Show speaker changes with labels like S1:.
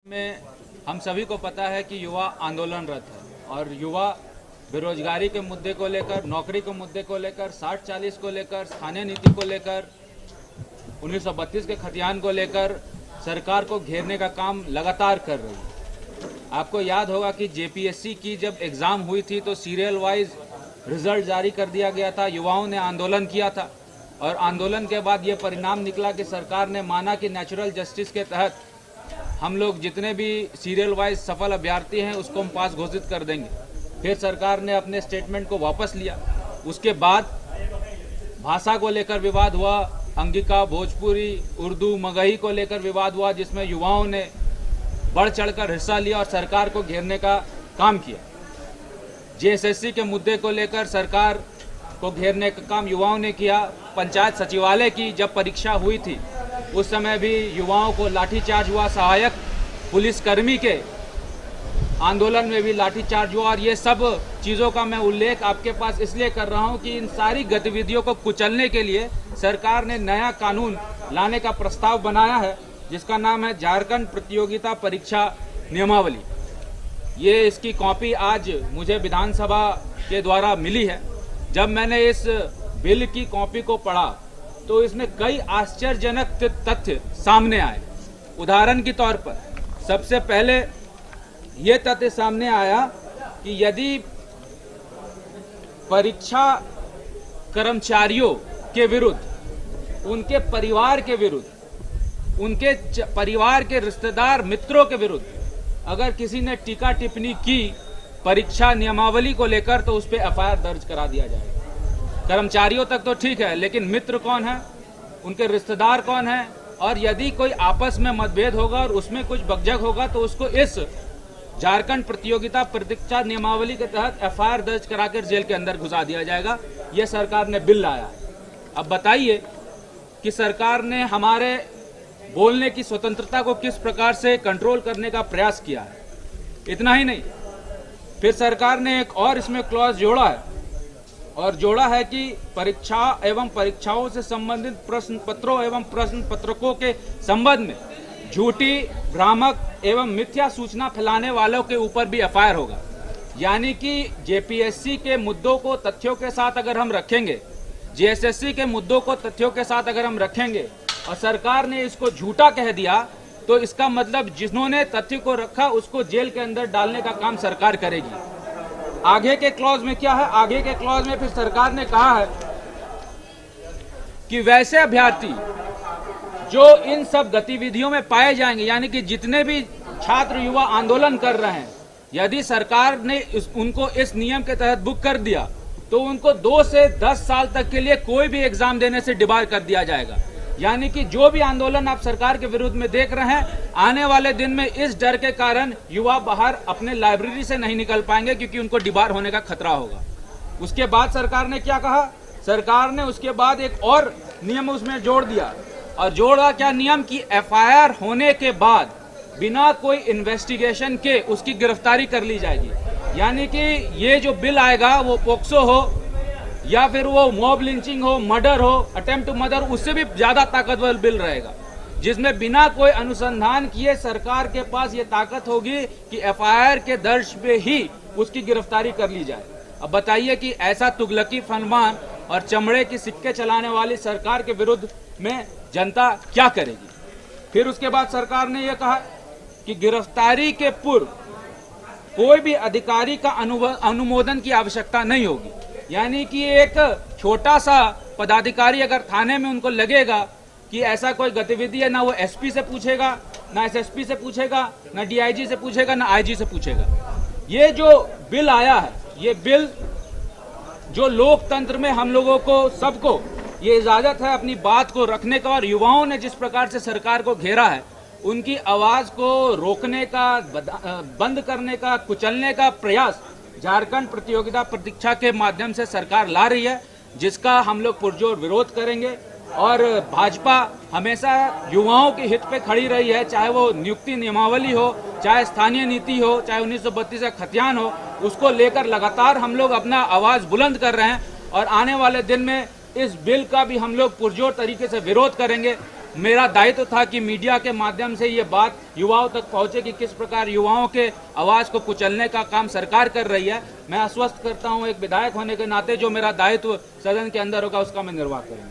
S1: में हम सभी को पता है कि युवा आंदोलनरत है और युवा बेरोजगारी के मुद्दे को लेकर, नौकरी के मुद्दे को लेकर, 60-40 को लेकर, स्थानीय नीति को लेकर, 1932 के खतियान को लेकर सरकार को घेरने का काम लगातार कर रही है। आपको याद होगा कि जेपीएससी की जब एग्ज़ाम हुई थी तो सीरियल वाइज रिजल्ट जारी कर दिया गया था। युवाओं ने आंदोलन किया था और आंदोलन के बाद ये परिणाम निकला कि सरकार ने माना कि नेचुरल जस्टिस के तहत हम लोग जितने भी सीरियल वाइज सफल अभ्यर्थी हैं उसको हम पास घोषित कर देंगे। फिर सरकार ने अपने स्टेटमेंट को वापस लिया। उसके बाद भाषा को लेकर विवाद हुआ, अंगिका, भोजपुरी, उर्दू, मगही को लेकर विवाद हुआ, जिसमें युवाओं ने बढ़ चढ़कर हिस्सा लिया और सरकार को घेरने का काम किया। जेएसएससी के मुद्दे को लेकर सरकार को घेरने का काम युवाओं ने किया। पंचायत सचिवालय की जब परीक्षा हुई थी उस समय भी युवाओं को लाठीचार्ज हुआ, सहायक पुलिसकर्मी के आंदोलन में भी लाठीचार्ज हुआ। और ये सब चीज़ों का मैं उल्लेख आपके पास इसलिए कर रहा हूं कि इन सारी गतिविधियों को कुचलने के लिए सरकार ने नया कानून लाने का प्रस्ताव बनाया है, जिसका नाम है झारखंड प्रतियोगिता परीक्षा नियमावली। ये इसकी कॉपी आज मुझे विधानसभा के द्वारा मिली है। जब मैंने इस बिल की कॉपी को पढ़ा तो इसमें कई आश्चर्यजनक तथ्य सामने आए। उदाहरण के तौर पर सबसे पहले ये तथ्य सामने आया कि यदि परीक्षा कर्मचारियों के विरुद्ध, उनके परिवार के विरुद्ध, उनके परिवार के रिश्तेदार मित्रों के विरुद्ध अगर किसी ने टीका टिप्पणी की परीक्षा नियमावली को लेकर तो उस पर एफआईआर दर्ज करा दिया जाएगा। कर्मचारियों तक तो ठीक है, लेकिन मित्र कौन है, उनके रिश्तेदार कौन है, और यदि कोई आपस में मतभेद होगा और उसमें कुछ बकझक होगा तो उसको इस झारखंड प्रतियोगिता परीक्षा नियमावली के तहत एफआईआर दर्ज कराकर जेल के अंदर घुसा दिया जाएगा। यह सरकार ने बिल लाया। अब बताइए कि सरकार ने हमारे बोलने की स्वतंत्रता को किस प्रकार से कंट्रोल करने का प्रयास किया है। इतना ही नहीं, फिर सरकार ने एक और इसमें क्लॉज जोड़ा है और जोड़ा है कि परीक्षा एवं परीक्षाओं से संबंधित प्रश्न पत्रों एवं प्रश्न पत्रकों के संबंध में झूठी, भ्रामक एवं मिथ्या सूचना फैलाने वालों के ऊपर भी एफआईआर होगा। यानी कि जेपीएससी के मुद्दों को तथ्यों के साथ अगर हम रखेंगे, जेएसएससी के मुद्दों को तथ्यों के साथ अगर हम रखेंगे और सरकार ने इसको झूठा कह दिया तो इसका मतलब जिन्होंने तथ्य को रखा उसको जेल के अंदर डालने का काम सरकार करेगी। आगे के क्लॉज में क्या है? आगे के क्लॉज में फिर सरकार ने कहा है कि वैसे अभ्यर्थी जो इन सब गतिविधियों में पाए जाएंगे, यानी कि जितने भी छात्र युवा आंदोलन कर रहे हैं, यदि सरकार ने उनको इस नियम के तहत बुक कर दिया तो उनको 2 से 10 साल तक के लिए कोई भी एग्जाम देने से डिबार कर दिया जाएगा। यानी कि जो भी आंदोलन आप सरकार के विरुद्ध में देख रहे हैं, आने वाले दिन में इस डर के कारण युवा बाहर अपने लाइब्रेरी से नहीं निकल पाएंगे क्योंकि उनको डिबार होने का खतरा होगा। उसके बाद सरकार ने क्या कहा? सरकार ने उसके बाद एक और नियम उसमें जोड़ दिया। और जोड़ा क्या नियम? की एफआईआर होने के बाद बिना कोई इन्वेस्टिगेशन के उसकी गिरफ्तारी कर ली जाएगी। यानी कि ये जो बिल आएगा वो पोक्सो हो या फिर वो मॉब लिंचिंग हो, मर्डर हो, अटेम्प्ट टू मर्डर, उससे भी ज्यादा ताकतवर बिल रहेगा, जिसमें बिना कोई अनुसंधान किए सरकार के पास ये ताकत होगी कि एफआईआर के दर्ज पे ही उसकी गिरफ्तारी कर ली जाए। अब बताइए कि ऐसा तुगलकी फरमान और चमड़े की सिक्के चलाने वाली सरकार के विरुद्ध में जनता क्या करेगी? फिर उसके बाद सरकार ने यह कहा कि गिरफ्तारी के पूर्व कोई भी अधिकारी का अनुमोदन की आवश्यकता नहीं होगी। यानी कि एक छोटा सा पदाधिकारी अगर थाने में उनको लगेगा कि ऐसा कोई गतिविधि है, ना वो एसपी से पूछेगा, ना एसएसपी से पूछेगा, ना डीआईजी से पूछेगा, ना आईजी से पूछेगा। ये जो बिल आया है, ये बिल जो लोकतंत्र में हम लोगों को सबको ये इजाजत है अपनी बात को रखने का, और युवाओं ने जिस प्रकार से सरकार को घेरा है उनकी आवाज को रोकने का, बंद करने का, कुचलने का प्रयास झारखंड प्रतियोगिता परीक्षा के माध्यम से सरकार ला रही है, जिसका हम लोग पुरजोर विरोध करेंगे। और भाजपा हमेशा युवाओं के हित पे खड़ी रही है, चाहे वो नियुक्ति नियमावली हो, चाहे स्थानीय नीति हो, चाहे 1932 का खतियान हो, उसको लेकर लगातार हम लोग अपना आवाज बुलंद कर रहे हैं। और आने वाले दिन में इस बिल का भी हम लोग पुरजोर तरीके से विरोध करेंगे। मेरा दायित्व था कि मीडिया के माध्यम से ये बात युवाओं तक पहुंचे कि किस प्रकार युवाओं के आवाज को कुचलने का काम सरकार कर रही है। मैं आश्वस्त करता हूं, एक विधायक होने के नाते जो मेरा दायित्व सदन के अंदर होगा उसका मैं निर्वाह करूंगा।